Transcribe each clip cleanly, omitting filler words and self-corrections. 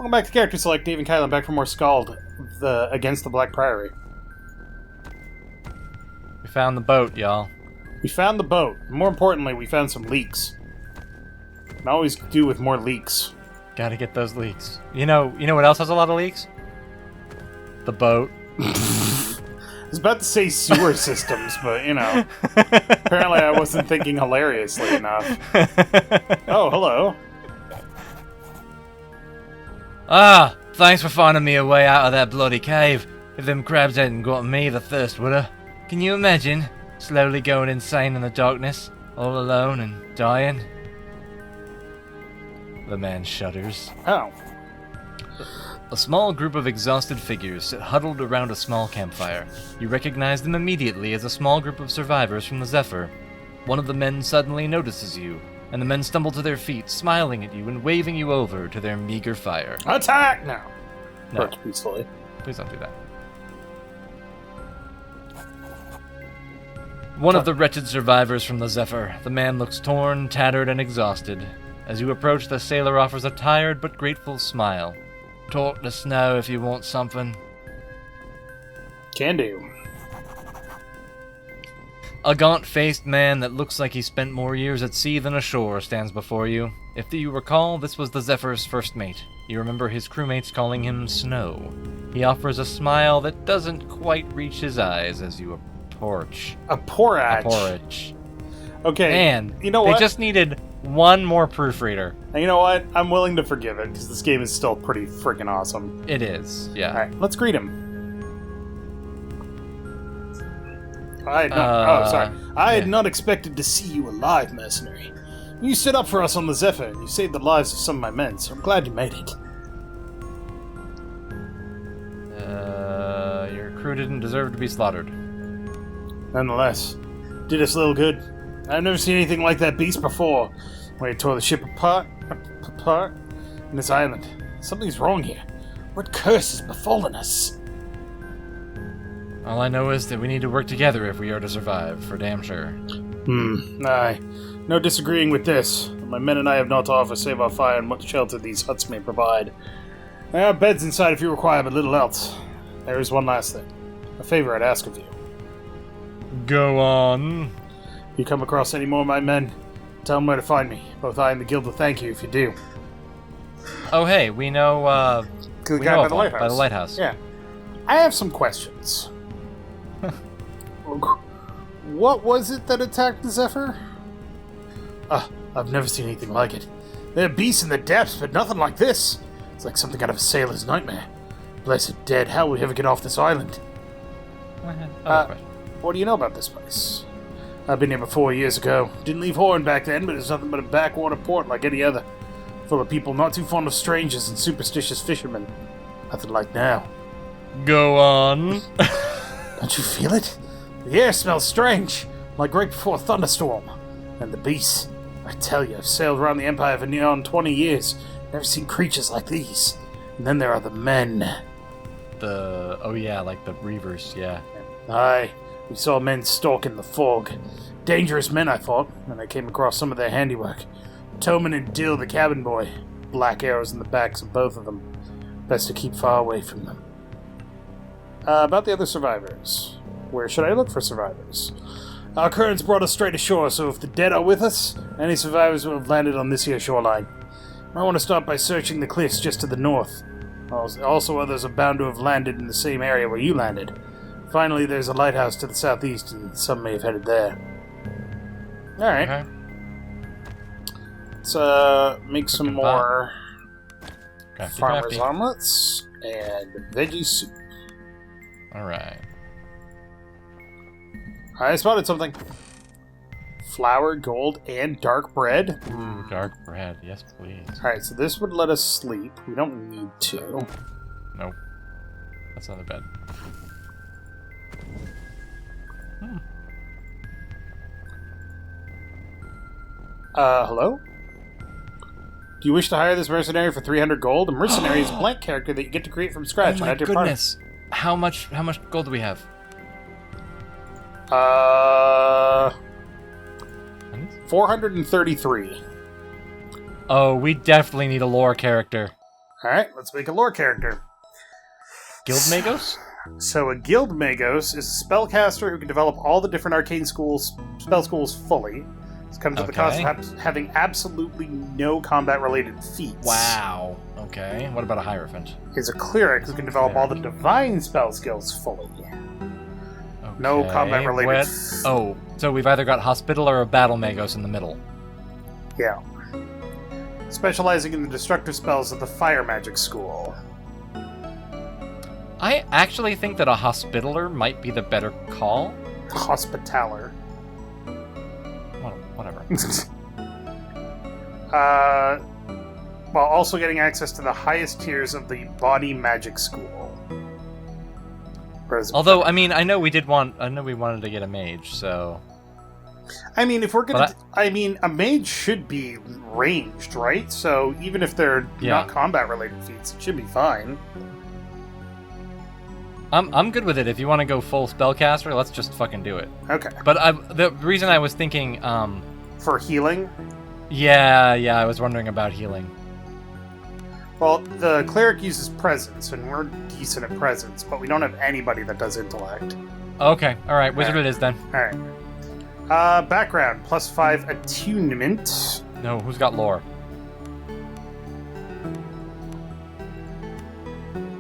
Welcome back to Character Select. Dave and Kylen back for more Skald against the Black Priory. We found the boat, y'all. We found the boat. More importantly, we found some leaks. Can always do with more leaks. Gotta get those leaks. You know what else has a lot of leaks? The boat. I was about to say sewer systems, but, you know. Apparently I wasn't thinking hilariously enough. Oh, hello. Ah, thanks for finding me a way out of that bloody cave. If them crabs hadn't gotten me, the thirst woulda. Can you imagine? Slowly going insane in the darkness, all alone and dying. The man shudders. Oh. A small group of exhausted figures sit huddled around a small campfire. You recognize them immediately as a small group of survivors from the Zephyr. One of the men suddenly notices you, and the men stumble to their feet, smiling at you and waving you over to their meager fire. Attack now! No. Approach peacefully. Please don't do that. One of the wretched survivors from the Zephyr. The man looks torn, tattered, and exhausted. As you approach, the sailor offers a tired but grateful smile. Talk to Snow if you want something. Can do. A gaunt-faced man that looks like he spent more years at sea than ashore stands before you. If you recall, this was the Zephyr's first mate. You remember his crewmates calling him Snow. He offers a smile that doesn't quite reach his eyes as you approach. A porridge. A porridge. Okay. Man, you know what? They just needed one more proofreader. And you know what? I'm willing to forgive it, because this game is still pretty freaking awesome. It is, yeah. Alright, let's greet him. I had not expected to see you alive, mercenary. You stood up for us on the Zephyr, and you saved the lives of some of my men, so I'm glad you made it. Your crew didn't deserve to be slaughtered. Nonetheless, did us little good. I've never seen anything like that beast before. When it tore the ship apart in this island. Something's wrong here. What curse has befallen us? All I know is that we need to work together if we are to survive, for damn sure. Aye. No disagreeing with this. My men and I have naught to offer save our fire and what shelter these huts may provide. There are beds inside if you require, but little else. There is one last thing. A favor I'd ask of you. Go on. If you come across any more of my men, tell them where to find me. Both I and the guild will thank you if you do. Oh, hey, we know, The guy by the lighthouse. By the lighthouse. Yeah. I have some questions. What was it that attacked the Zephyr? I've never seen anything like it. There are beasts in the depths, but nothing like this. It's like something out of a sailor's nightmare. Blessed dead, how will we ever get off this island? What do you know about this place? I've been here before years ago. Didn't leave Horn back then, but it's nothing but a backwater port like any other. Full of people not too fond of strangers and superstitious fishermen. Nothing like now. Go on. Don't you feel it? The air smells strange, like right before a thunderstorm. And the beasts. I tell you, I've sailed around the Empire for near on 20 years. Never seen creatures like these. And then there are the men. Oh yeah, like the Reavers, yeah. Aye, we saw men stalking the fog. Dangerous men, I thought, and I came across some of their handiwork. Toman and Dill, the cabin boy. Black arrows in the backs of both of them. Best to keep far away from them. About the other survivors. Where should I look for survivors? Our currents brought us straight ashore, so if the dead are with us, any survivors will have landed on this here shoreline. I want to start by searching the cliffs just to the north. Also, others are bound to have landed in the same area where you landed. Finally, there's a lighthouse to the southeast, and some may have headed there. Alright. Okay. Let's make some more Crafty, farmer's crafty. omelets and veggie soup. Alright. I spotted something. Flour, gold, and dark bread. Ooh, dark bread. Yes, please. Alright, so this would let us sleep. We don't need to. Nope. That's not a bed. Hello? Do you wish to hire this mercenary for 300 gold? A mercenary is a blank character that you get to create from scratch. Oh my goodness! How much gold do we have? 433. Oh, we definitely need a lore character. Alright, let's make a lore character. Guild Magos? So a Guild Magos is a spellcaster who can develop all the different arcane spell schools fully. This comes at the cost of having absolutely no combat-related feats. Wow. Okay. What about a Hierophant? Is a cleric who can develop all the divine spell skills fully. Okay. No combat-related. Oh, so we've either got Hospital or a Battle Magos in the middle. Yeah. Specializing in the destructive spells of the Fire Magic School. I actually think that a Hospitaller might be the better call. Hospitaller. Well, whatever. While also getting access to the highest tiers of the Body Magic School. Although, I mean, I know we wanted to get a mage, so... I mean, if we're gonna... a mage should be ranged, right? So, even if they're not combat-related feats, it should be fine. I'm good with it. If you want to go full spellcaster, let's just fucking do it. Okay. But the reason I was thinking... For healing? Yeah, I was wondering about healing. Well, the cleric uses presence, and we're decent at presence, but we don't have anybody that does intellect. Okay, alright, wizard it is then. Alright. Background, +5 attunement. No, who's got lore?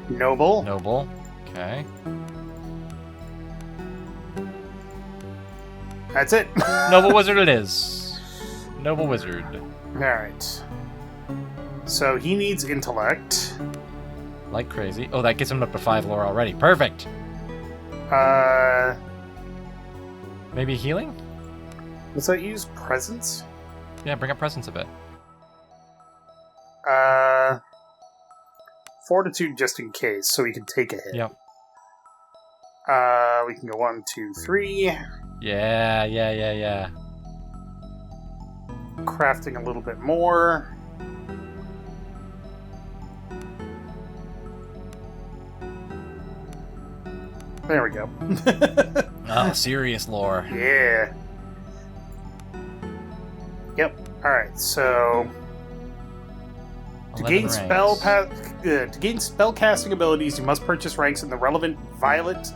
Noble. Okay. That's it. Noble wizard it is. Noble wizard. Alright. So he needs intellect. Like crazy. Oh, that gets him up to 5 lore already. Perfect! Maybe healing? Does that use presence? Yeah, bring up presence a bit. Fortitude just in case, so we can take a hit. Yep. We can go 1, 2, 3. Yeah. Crafting a little bit more. There we go. Serious lore. Yeah. Yep. Alright, so... To gain spellcasting abilities, you must purchase ranks in the relevant violet,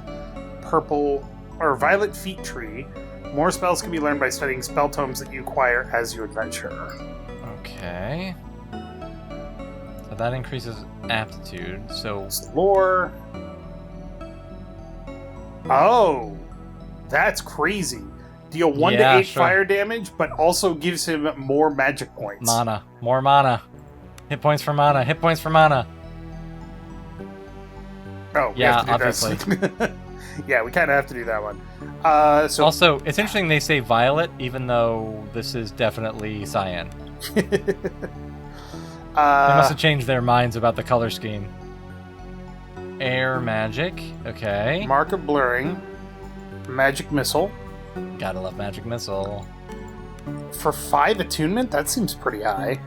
purple, or violet feat tree. More spells can be learned by studying spell tomes that you acquire as you adventure. Okay. So that increases aptitude, so... It's lore... Oh! That's crazy. Deal 1 to 8 fire damage, but also gives him more magic points. Mana. More mana. Hit points for mana. Oh, yeah, obviously. Yeah, we kind of have to do that one. So also, it's interesting they say violet, even though this is definitely cyan. They must have changed their minds about the color scheme. Air magic. Okay. Mark of blurring. Magic missile. Gotta love magic missile. For 5 attunement, that seems pretty high.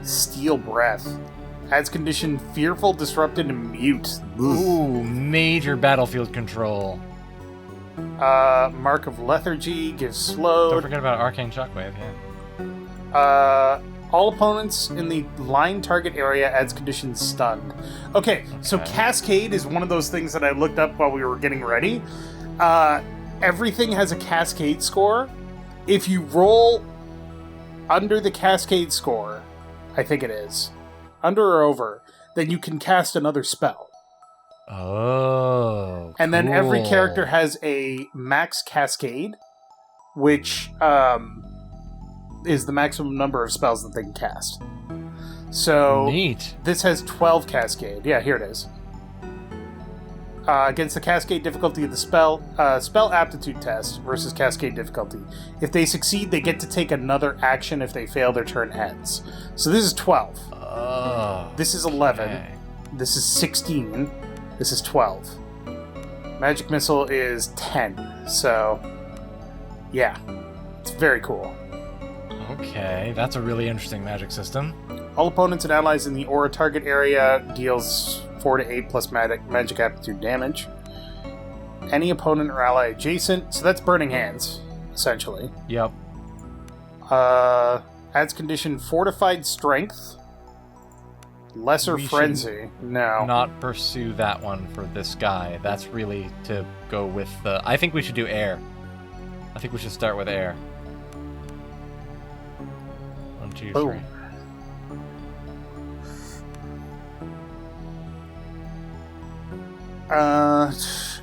Steel breath. Adds condition fearful, disrupted, and mute. Ooh, major battlefield control. Mark of lethargy gives slowed. Don't forget about arcane shockwave, yeah. All opponents in the line target area adds condition stunned. Okay, so Cascade is one of those things that I looked up while we were getting ready. Everything has a Cascade score. If you roll under the Cascade score, I think it is, under or over, then you can cast another spell. Oh, and then every character has a max Cascade, which is the maximum number of spells that they can cast. So neat. This has 12 Cascade. Yeah, here it is. Against the Cascade difficulty of the spell aptitude test versus Cascade difficulty. If they succeed, they get to take another action. If they fail, their turn ends. So this is 12. Oh. This is 11. Okay. This is 16. This is 12. Magic Missile is 10. So, yeah. It's very cool. Okay, that's a really interesting magic system. All opponents and allies in the aura target area deals 4 to 8 plus magic aptitude damage. Any opponent or ally adjacent, so that's Burning Hands, essentially. Yep. Adds condition Fortified Strength. Lesser We should Frenzy. No. not pursue that one for this guy. That's really to go with the... I think we should do air. I think we should start with air. 1, 2, 3. Boom.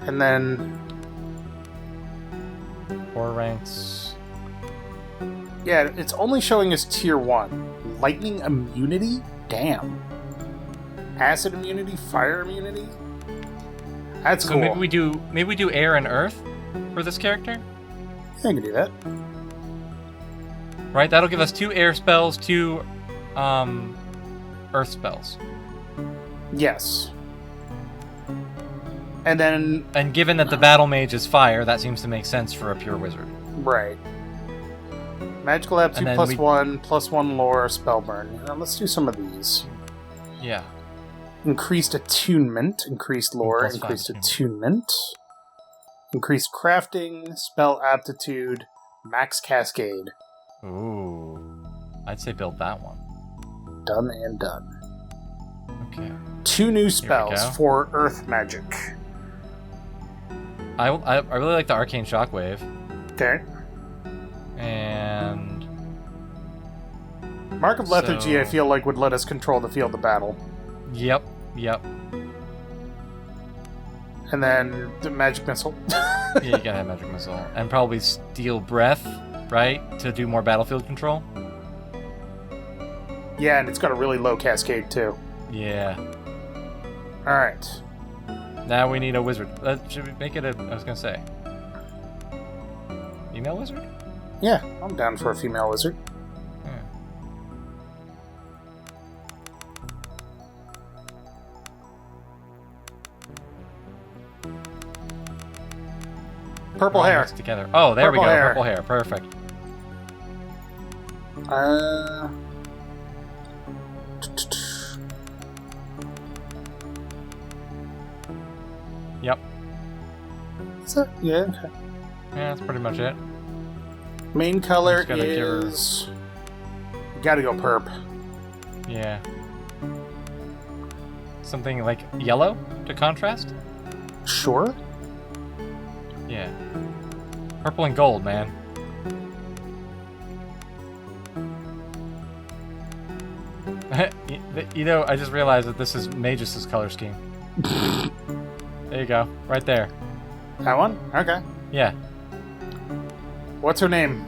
And then... 4 ranks. Yeah, it's only showing us tier 1. Lightning immunity? Damn. Acid immunity? Fire immunity? That's So cool. maybe we do air and earth for this character? I can do that. Right, that'll give us 2 air spells, 2 earth spells. Yes. And then... And given that the battle mage is fire, that seems to make sense for a pure wizard. Right. Magical aptitude And then +1 lore, spellburn. Now, let's do some of these. Yeah. Increased attunement, increased lore, +5 increased attunement, increased crafting, spell aptitude, max cascade. Ooh. I'd say build that one. Done and done. Okay. 2 new go. spells for earth magic. I really like the arcane shockwave. Okay. And Mark of Lethargy, So- I feel like, would let us control the field of battle. yep. And then the magic missile. Yeah, you gotta have magic missile. And probably steel breath, right? To do more battlefield control. Yeah, and it's got a really low cascade, too. Yeah. Alright. Now we need a wizard. Should we make it a... I was gonna say. Female wizard? Yeah, I'm down for a female wizard. Yeah. Purple All hair. mixed together. Oh, there we Purple go. hair. Purple hair. Perfect. Yep. Is that? Yeah, okay. Yeah, that's pretty much it. Main color Just gotta give her- is... Gotta go perp. Yeah. Something like yellow to contrast? Sure. Yeah. Purple and gold, man. You know, I just realized that this is Magus' color scheme. There you go. Right there. That one? Okay. Yeah. What's her name?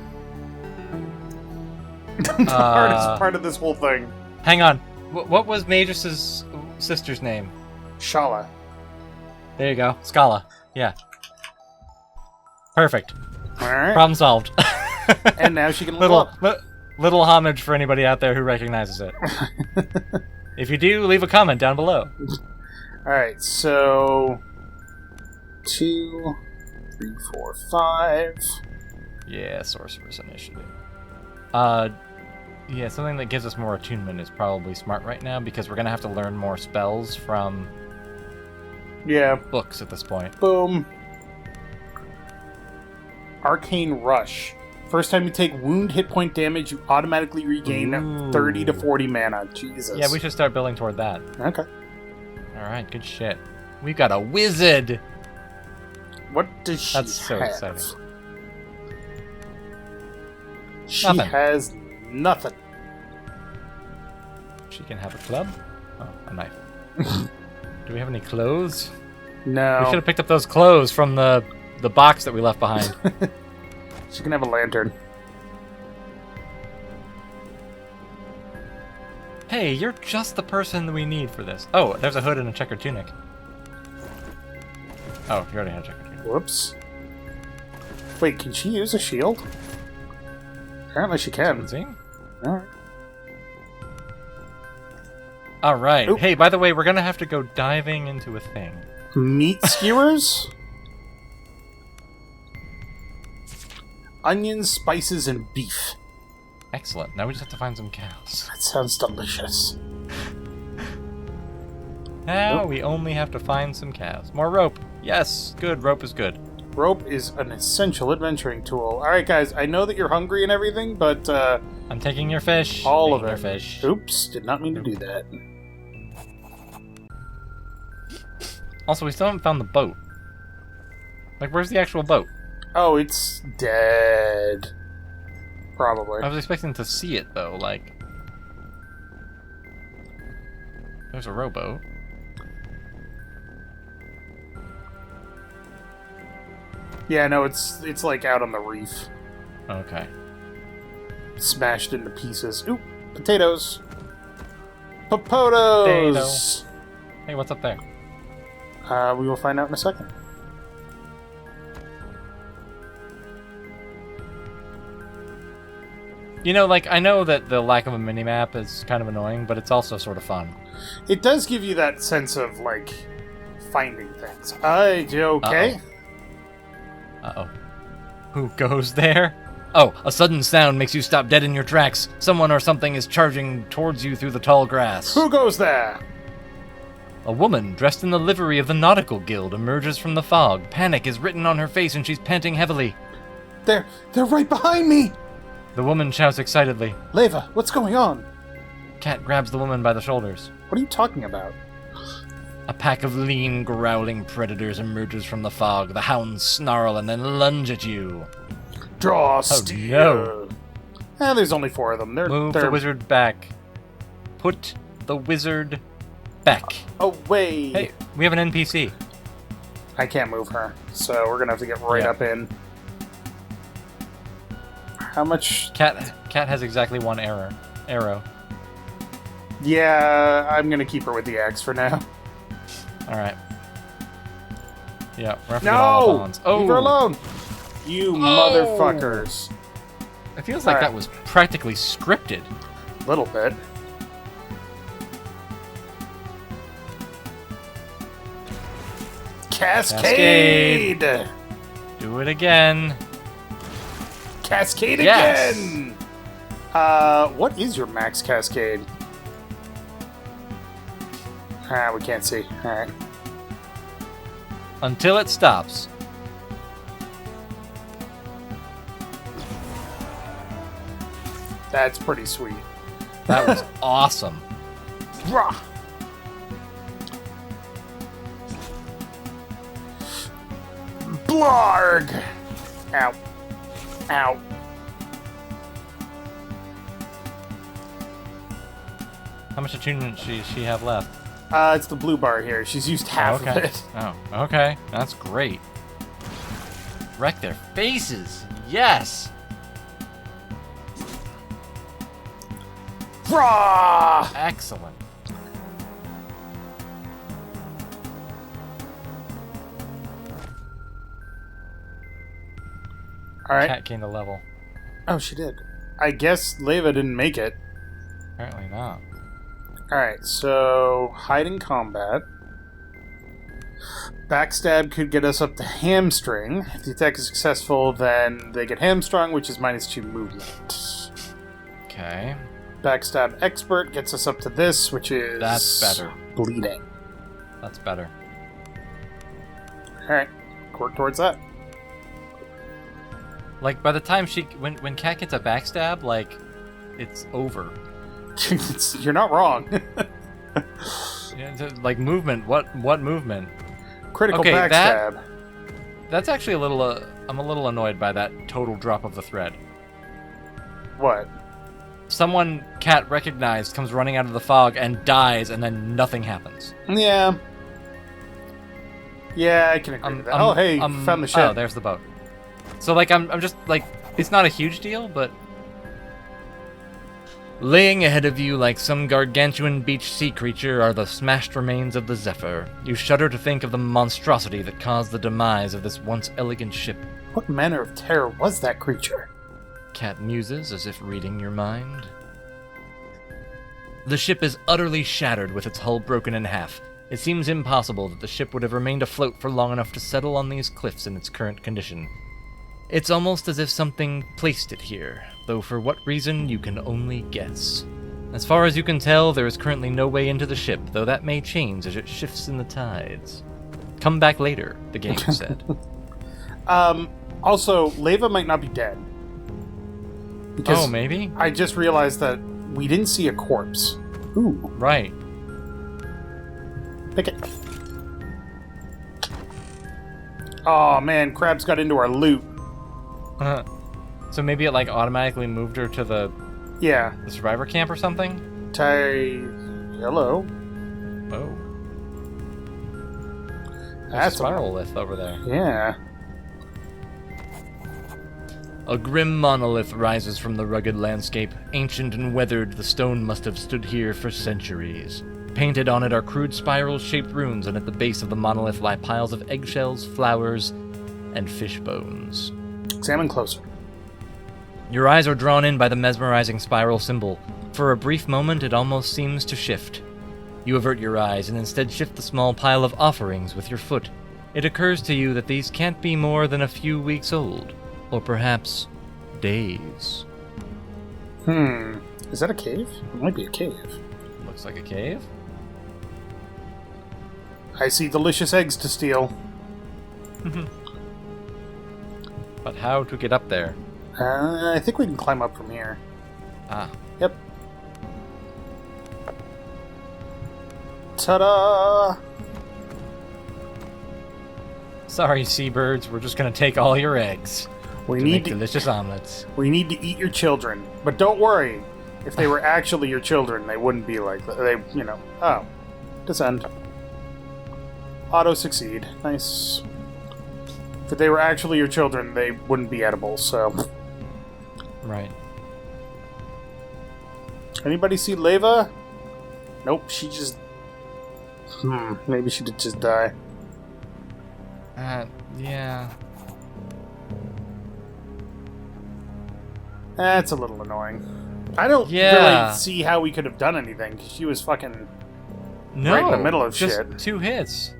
The hardest part of this whole thing. Hang on. What was Magus' sister's name? Shala. There you go. Scala. Yeah. Perfect. Alright. Problem solved. And now she can level Little homage for anybody out there who recognizes it. up. If you do, leave a comment down below. Alright, so... 2, 3, 4, 5... Yeah, Sorcerer's Initiative. Yeah, something that gives us more attunement is probably smart right now, because we're gonna have to learn more spells from Yeah. books at this point. Boom. Arcane Rush. First time you take wound hit point damage, you automatically regain Ooh. 30 to 40 mana. Jesus. Yeah, we should start building toward that. Okay. Alright, good shit. We've got a wizard! What does she That's so have? exciting. She Nothing. has nothing. She can have a club? Oh, a knife. Do we have any clothes? No. We should have picked up those clothes from the box that we left behind. She can have a lantern. Hey, you're just the person that we need for this. Oh, there's a hood and a checkered tunic. Oh, you already had a checkered tunic. Whoops. Wait, can she use a shield? Apparently she can. See? Alright. Alright. Oop. Hey, by the way, we're gonna have to go diving into a thing. Meat skewers? Onions, spices, and beef. Excellent. Now we just have to find some cows. That sounds delicious. Now Nope. we only have to find some cows. More rope. Yes, good. Rope is good. Rope is an essential adventuring tool. Alright guys, I know that you're hungry and everything, but I'm taking your fish. all of Taking it. your fish. Oops, did not mean to do that. Also, we still haven't found the boat. Like, where's the actual boat? Oh, it's dead. Probably. I was expecting to see it, though, like... There's a rowboat. Yeah, no, it's like out on the reef. Okay. Smashed into pieces. Ooh, potatoes. Popotos! Hey, what's up there? We will find out in a second. You know, like, I know that the lack of a minimap is kind of annoying, but it's also sort of fun. It does give you that sense of, like, finding things. You okay? Uh-oh. Who goes there? Oh, a sudden sound makes you stop dead in your tracks. Someone or something is charging towards you through the tall grass. Who goes there? A woman dressed in the livery of the Nautical Guild emerges from the fog. Panic is written on her face and she's panting heavily. They're right behind me! The woman shouts excitedly. Leva, what's going on? Cat grabs the woman by the shoulders. What are you talking about? A pack of lean, growling predators emerges from the fog. The hounds snarl and then lunge at you. Draw steel. Oh, no. There's only 4 of them. Move the wizard back. Put the wizard back. Away. Hey, we have an NPC. I can't move her, so we're gonna have to get right up in. How much? Cat has exactly 1 arrow. Yeah, I'm gonna keep her with the axe for now. Alright. Yeah, we're after all the bonds. Leave her alone! You motherfuckers. It feels like that was practically scripted. A little bit. Cascade! Do it again. Cascade Yes. again! What is your max cascade? We can't see. Alright. Until it stops. That's pretty sweet. That was awesome. Rah! Blarg! Ow. Ow. How much attunement does she have left? It's the blue bar here. She's used half of it. Oh, okay. That's great. Wreck their faces. Yes. Rah! Excellent. Alright. Cat gained a level. Oh, she did. I guess Leva didn't make it. Apparently not. Alright, so hide in combat. Backstab could get us up to hamstring. If the attack is successful, then they get hamstrung, which is -2 movement. Okay. Backstab expert gets us up to this, which is... That's better. Bleeding. That's better. Alright, work towards that. Like, by the time when Cat gets a backstab, like, it's over. You're not wrong. Yeah, like, movement. What movement? Critical backstab. That's actually a little, I'm a little annoyed by that total drop of the thread. What? Someone Cat recognized comes running out of the fog and dies, and then nothing happens. Yeah. Yeah, I can agree with that. Oh, hey, found the ship. Oh, there's the boat. So, like, I'm just, like, it's not a huge deal, but... Laying ahead of you like some gargantuan beach sea creature are the smashed remains of the Zephyr. You shudder to think of the monstrosity that caused the demise of this once elegant ship. What manner of terror was that creature? Cat muses as if reading your mind. The ship is utterly shattered with its hull broken in half. It seems impossible that the ship would have remained afloat for long enough to settle on these cliffs in its current condition. It's almost as if something placed it here, though for what reason you can only guess. As far as you can tell, there is currently no way into the ship, though that may change as it shifts in the tides. Come back later, the game said. Also, Leva might not be dead. Because maybe? I just realized that we didn't see a corpse. Ooh. Right. Pick it. Oh man, crabs got into our loot. So maybe it like automatically moved her to the survivor camp or something? Hello. Oh. That's a spiral lith over there. Yeah. A grim monolith rises from the rugged landscape. Ancient and weathered, the stone must have stood here for centuries. Painted on it are crude spiral-shaped runes, and at the base of the monolith lie piles of eggshells, flowers, and fish bones. Examine closer. Your eyes are drawn in by the mesmerizing spiral symbol. For a brief moment, it almost seems to shift. You avert your eyes and instead shift the small pile of offerings with your foot. It occurs to you that these can't be more than a few weeks old, or perhaps days. Is that a cave? It might be a cave. Looks like a cave. I see delicious eggs to steal. But how to get up there? I think we can climb up from here. Ah. Yep. Ta-da! Sorry, seabirds, we're just gonna take all your eggs. We to need make delicious omelets. We need to eat your children. But don't worry. If they were actually your children, they wouldn't be like that. They, Oh. Descend. Auto-succeed. Nice. If they were actually your children, they wouldn't be edible, so... Right. Anybody see Leva? Nope, she just... maybe she did just die. Yeah. That's a little annoying. I don't really see how we could have done anything, because she was fucking right in the middle of just shit. 2 hits.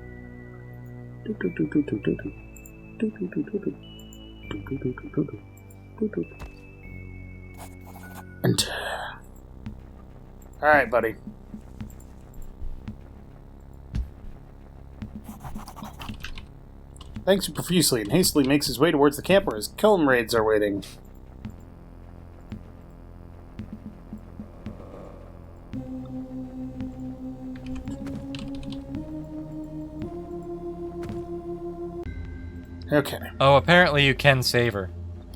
Alright, buddy. Thanks profusely and hastily makes his way towards the camp where his comrades are waiting. Okay. Oh, apparently you can save her.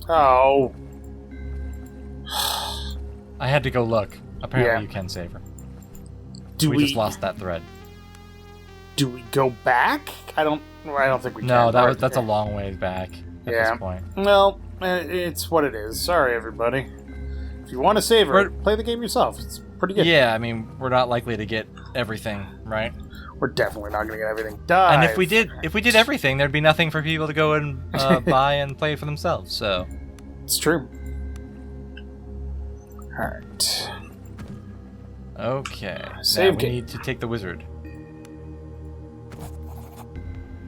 Oh. I had to go look. Apparently you can save her. We just lost that thread. Do we go back? I don't think we can. No, that's a long ways back at this point. Well, it's what it is. Sorry, everybody. If you want to save her, play the game yourself. It's pretty good. Yeah, I mean, we're not likely to get everything, right? We're definitely not going to get everything done. And if we did everything, there'd be nothing for people to go and buy and play for themselves. So it's true. All right. Okay. Save now we need to take the wizard.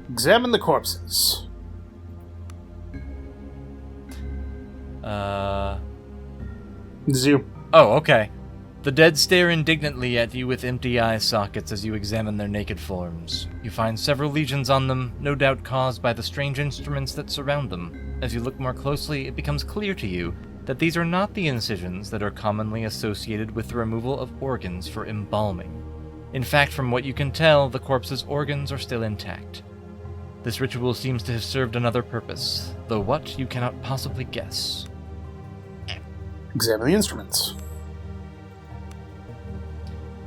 Examine the corpses. Zoo. Oh, okay. The dead stare indignantly at you with empty eye sockets as you examine their naked forms. You find several lesions on them, no doubt caused by the strange instruments that surround them. As you look more closely, it becomes clear to you that these are not the incisions that are commonly associated with the removal of organs for embalming. In fact, from what you can tell, the corpse's organs are still intact. This ritual seems to have served another purpose, though what you cannot possibly guess. Examine the instruments.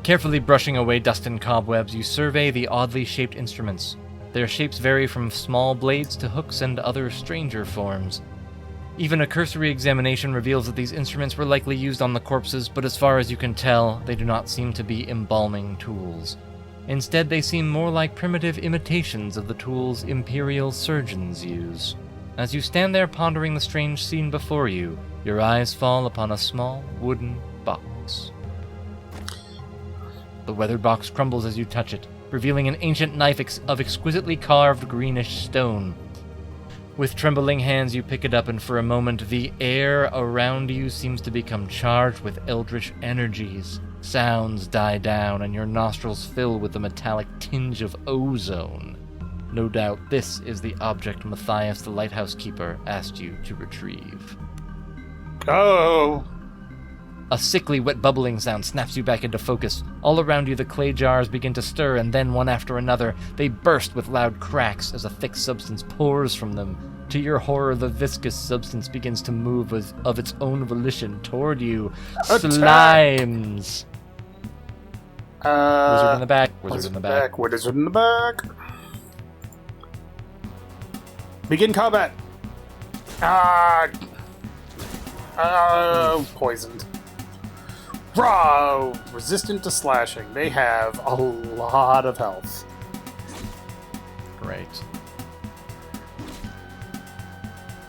Carefully brushing away dust and cobwebs, you survey the oddly shaped instruments. Their shapes vary from small blades to hooks and other stranger forms. Even a cursory examination reveals that these instruments were likely used on the corpses, but as far as you can tell, they do not seem to be embalming tools. Instead, they seem more like primitive imitations of the tools Imperial surgeons use. As you stand there pondering the strange scene before you, your eyes fall upon a small wooden box. The weathered box crumbles as you touch it, revealing an ancient knife of exquisitely carved greenish stone. With trembling hands, you pick it up, and for a moment, the air around you seems to become charged with eldritch energies. Sounds die down, and your nostrils fill with the metallic tinge of ozone. No doubt this is the object Matthias the Lighthouse Keeper asked you to retrieve. Oh! A sickly, wet bubbling sound snaps you back into focus. All around you, the clay jars begin to stir, and then, one after another, they burst with loud cracks as a thick substance pours from them. To your horror, the viscous substance begins to move of its own volition toward you. Slimes! Wizard in the back. Wizard in the back. Wizard in the back. Begin combat. Poisoned. Raw! Resistant to slashing. They have a lot of health. Great.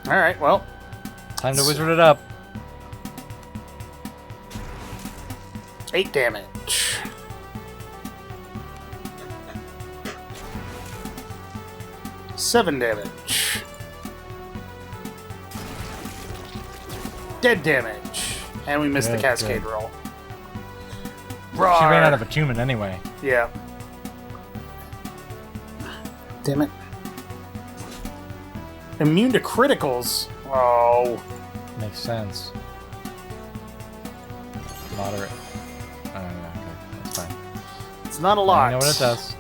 Alright, well. Time to wizard it up. 8 damage. Seven damage. Dead damage. And we missed the cascade roll. Roar. She ran out of attunement anyway. Yeah. Damn it. Immune to criticals? Oh. Makes sense. Moderate. Oh, yeah, okay. That's fine. It's not a lot. I know what it does.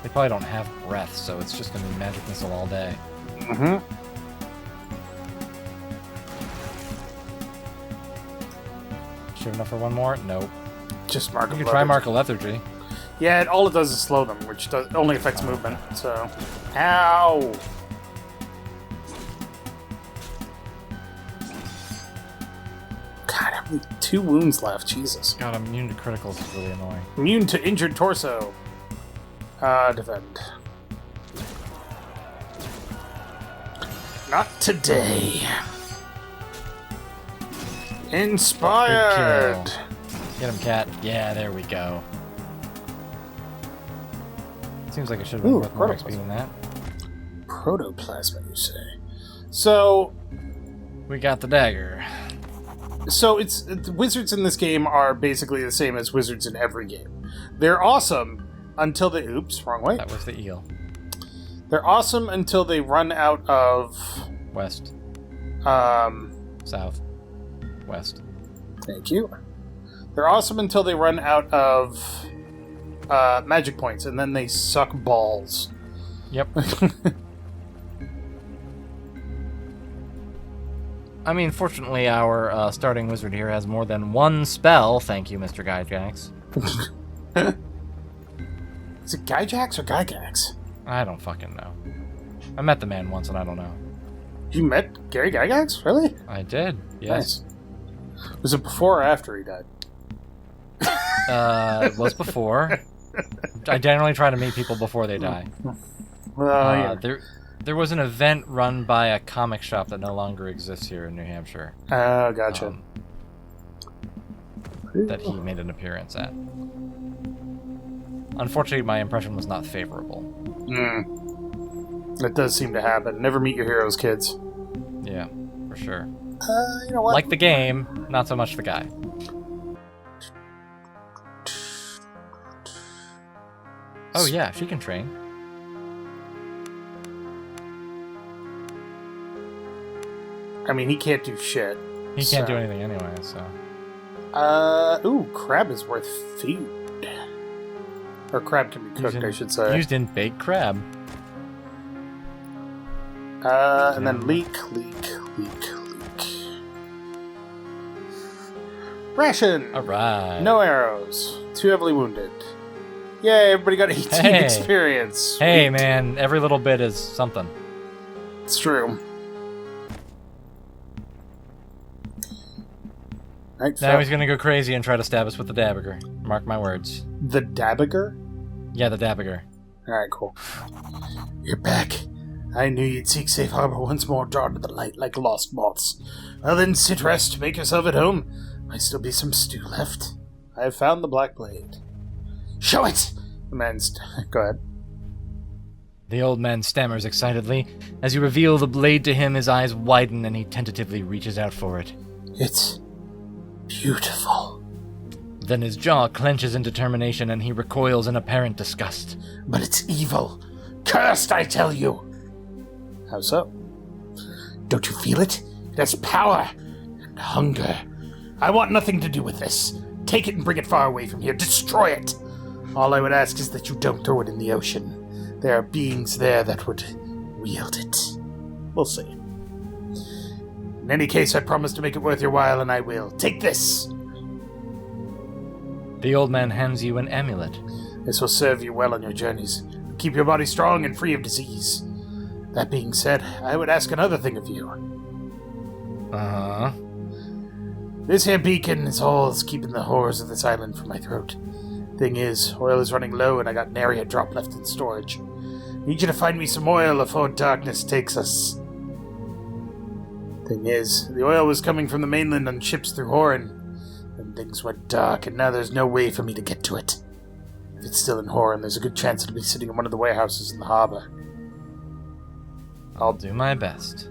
They probably don't have breath, so it's just going to be magic missile all day. Mm-hmm. Should have enough for one more? Nope. Just mark. You can try Mark of Lethargy. Yeah, all it does is slow them, which only affects movement. So, ow! God, I have 2 wounds left. Jesus. God, immune to criticals is really annoying. Immune to injured torso. Defend. Not today. Inspired. Get him, cat. Yeah, there we go. Seems like it should have been worth more XP than that. Protoplasma, you say? So we got the dagger. So the wizards in this game are basically the same as wizards in every game. They're awesome until they... Oops, wrong way. That was the eel. They're awesome until they run out of... West. South. West. Thank you. They're awesome until they run out of magic points, and then they suck balls. Yep. I mean, fortunately, our starting wizard here has more than one spell. Thank you, Mr. Gygax. Is it Gygax or Gygax? I don't fucking know. I met the man once, and I don't know. You met Gary Gygax? Really? I did, yes. Nice. Was it before or after he died? It was before. I generally try to meet people before they die. Well, yeah. There was an event run by a comic shop that no longer exists here in New Hampshire. Oh, gotcha. That he made an appearance at. Unfortunately, my impression was not favorable. That does seem to happen. Never meet your heroes, kids. Yeah, for sure. You know what? Like the game, not so much the guy. Oh yeah, she can train. I mean, he can't do shit. He can't do anything anyway, so... Ooh, crab is worth food. Or crab can be cooked, I should say. Used in baked crab. And then leak. Ration! Alright. No arrows. Too heavily wounded. Yay, everybody got 18 experience. Hey, man, every little bit is something. It's true. Right, now he's gonna go crazy and try to stab us with the dagger. Mark my words. The dagger? Yeah, the dagger. Alright, cool. You're back. I knew you'd seek safe harbor once more, drawn to the light like lost moths. Well then, sit rest, make yourself at home. Might still be some stew left. I have found the black blade. Show it! The man's... Go ahead. The old man stammers excitedly. As you reveal the blade to him, his eyes widen and he tentatively reaches out for it. It's... beautiful. Then his jaw clenches in determination and he recoils in apparent disgust. But it's evil. Cursed, I tell you! How so? Don't you feel it? It has power. and hunger. I want nothing to do with this. Take it and bring it far away from here. Destroy it! All I would ask is that you don't throw it in the ocean. There are beings there that would wield it. We'll see. In any case, I promise to make it worth your while, and I will. Take this! The old man hands you an amulet. This will serve you well on your journeys. Keep your body strong and free of disease. That being said, I would ask another thing of you. Uh-huh. This here beacon is all that's keeping the horrors of this island from my throat. Thing is, oil is running low and I got nary a drop left in storage. Need you to find me some oil before darkness takes us. Thing is, the oil was coming from the mainland on ships through Horan. Then things went dark and now there's no way for me to get to it. If it's still in Horan, there's a good chance it'll be sitting in one of the warehouses in the harbor. I'll do my best.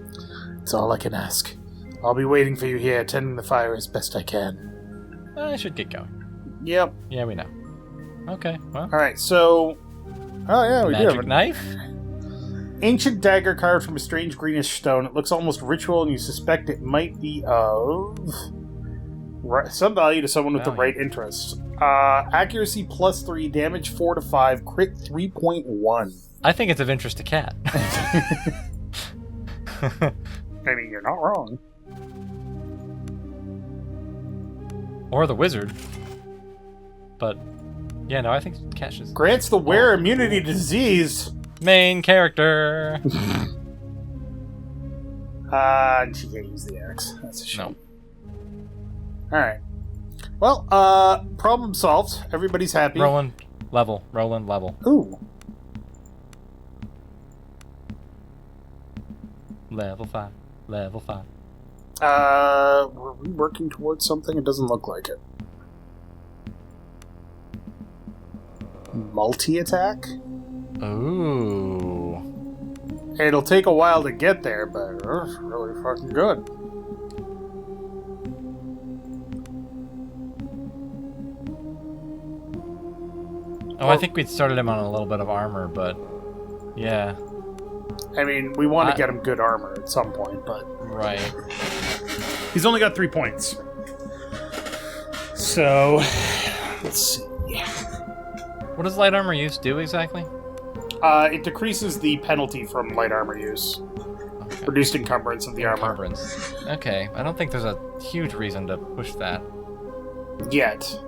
It's all I can ask. I'll be waiting for you here, tending the fire as best I can. I should get going. Yep. Yeah, we know. Okay, well. Alright, so... Oh yeah, we do have Magic a knife? ancient dagger carved from a strange greenish stone. It looks almost ritual, and you suspect it might be of... some value to someone with the right interests. Accuracy +3, damage 4 to 5, crit 3.1. I think it's of interest to Cat. I mean, you're not wrong. Or the wizard. But, yeah, no, I think Cat should... Grants the wearer immunity to disease. Main character! And she can't use the axe. That's a shame. No. Alright. Well, problem solved. Everybody's happy. Roland, level. Roland, level. Ooh. Level 5. Level 5. Were we working towards something? It doesn't look like it. Multi-attack? Ooh. It'll take a while to get there, but it's really fucking good. Oh, I think we'd started him on a little bit of armor, but... Yeah. I mean, we want to get him good armor at some point, but... Right. He's only got 3 points. So... Let's see. What does light armor use do exactly? It decreases the penalty from light armor use. Okay. Reduced encumbrance of the armor. Encumbrance. Okay, I don't think there's a huge reason to push that. Yet.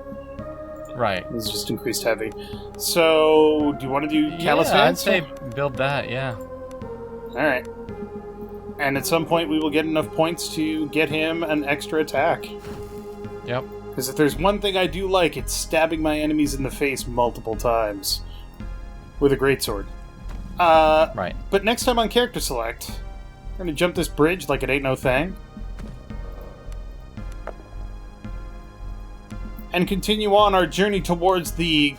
Right. It's just increased heavy. So, do you want to do Calisthenics? I'd say build that, yeah. Alright. And at some point we will get enough points to get him an extra attack. Yep. Because if there's one thing I do like, it's stabbing my enemies in the face multiple times. With a greatsword. Right. But next time on Character Select, we're going to jump this bridge like it ain't no thing. And continue on our journey towards the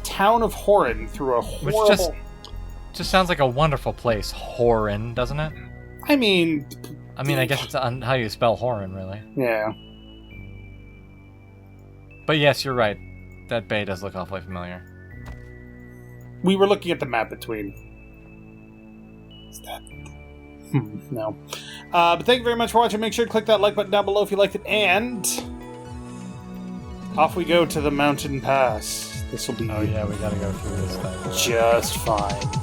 town of Horan through a horrible... Which just sounds like a wonderful place. Horan, doesn't it? I mean, I guess it's on how you spell Horan, really. yeah. But yes, you're right. That bay does look awfully familiar. We were looking at the map between. Is that... no. But thank you very much for watching. Make sure to click that like button down below if you liked it. And... off we go to the mountain pass. This will be... Oh yeah, we gotta go through this thing. just fine.